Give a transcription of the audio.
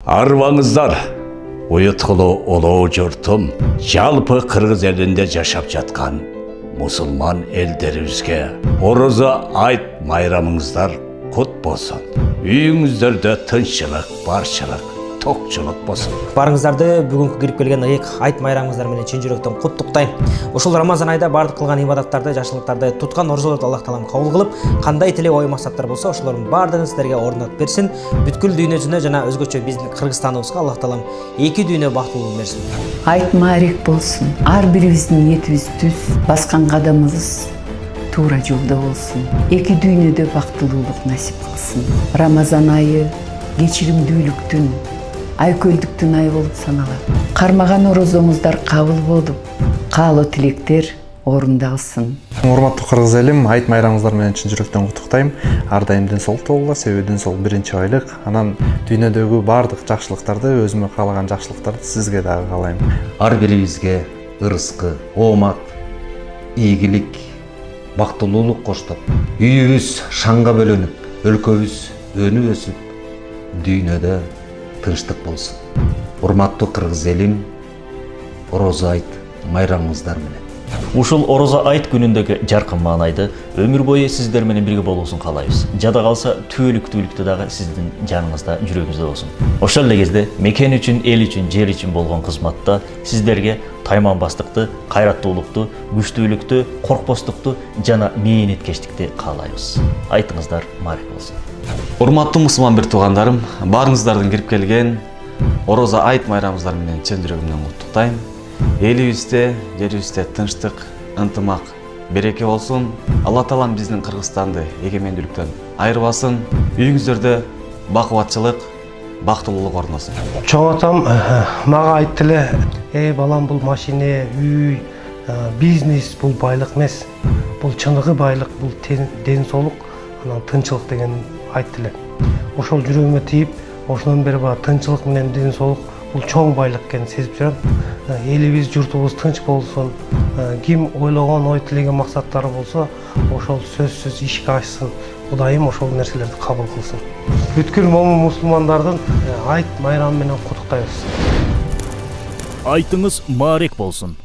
Арбаңыздар, ұйытқылы ұлы жұртым, жалпы Қырғыз елінде жашап жатқан мұсылман елдерімізге Ороза айт майрамыңыздар құт болсын. Үйіңіздерде тыншылық, баршылық, тоқчылық болсын. Барыңыздарды бүгінгі кирип келген айт майрамыңыздар менен чын жүректен куттуктайм. Ушул Рамазан айда бардык кылган ибадаттарды, жакшылыктарды, туткан орозолорду Аллах таалам кабыл кылып, кандай тилек ой максаттар болсо, ошолордун баардыгын силерге орнотуп берсин. Бүткүл дүйнөсүнө жана өзгөчө биздин Кыргызстаныбызга Аллах таалам эки дүйнө бактылуу берсин. Айт маарек болсун. Ар бирибиздин ниетибиз түз, баскан кадамыбыз туура жолдо болсун. Эки дүйнөдө бактылуулук насип кылсын. Рамазан айы кечиримдүүлүктүн, айкөлдүктүн ай болуп саналат. Кармаган орозоңуздар кабыл болуп, каалоо тилектер орундалсын. Урматтуу кыргыз элим, айт майрамыңыздар менен чын жүрөктөн куттуктайм. Ар дайым ден соолукта болгула, себеби ден соолук биринчи байлык. Анан дүйнөдөгү баардык жакшылыктарды, өзүмө каалаган жакшылыктарды сизге дагы каалайм. Ар бирибизге ырыскы, оомат, ийгилик, бактылуулук коштоп, үйүбүз шаңга бөлөнүп, өлкөбүз өнүп өсүп, дүйнөдө тынчтык болсун. Урматтуу кыргыз элим, Ороза айт майрамыңыздар менен. Ушул Ороза айт күнүндөгү жаркын маанайды өмүр бою сиздер менен бирге болуусун каалайбыз. Жада калса түбөлүктүүлүктү дагы сиздин жаныңызда, жүрөгүңүздө болсун. Ошол эле кезде мекен үчүн, эл үчүн, жер үчүн болгон кызматта сиздерге тайманбастыкты, кайраттуулукту, күчтүүлүктү, коркпостукту жана мээниткечтикти каалайбыз. Айтыңыздар маарек болсун. Урматтуу мусулман бир туугандарым, баарыңыздардын кирип келген Ороза айт майрамыңыздар менен чын жүрөгүмдөн куттуктайм. Элибизде, жерибизде тынчтык, ынтымак, береке болсун. Алла таалам биздин Кыргызстанды эгемендүүлүктөн айырбасын. Үйүңүздөрдө бакубатчылык, бактылуулук орносын. Чоң атам мага айтты эле, балам, бул машина, үй, бизнес бул байлык эмес. Бул чыныгы байлык, бул ден соолук, анан тынчылык деген айтты эле. Ошол жүрөгүмө тийип, ошондон бери баягы тынчылык менен ден соолук бул чоң байлык экенин сезип жүрөм. Элибиз, журтубуз тынч болсун. Ким ойлогон, ой тилеген максаттары болсо, ошол сөзсүз ишке ашсын. Кудайым ошол нерселерди кабыл кылсын. Бүткүл момун мусулмандардын айт майрамы менен куттуктайбыз. Айтыңыз маарек болсун.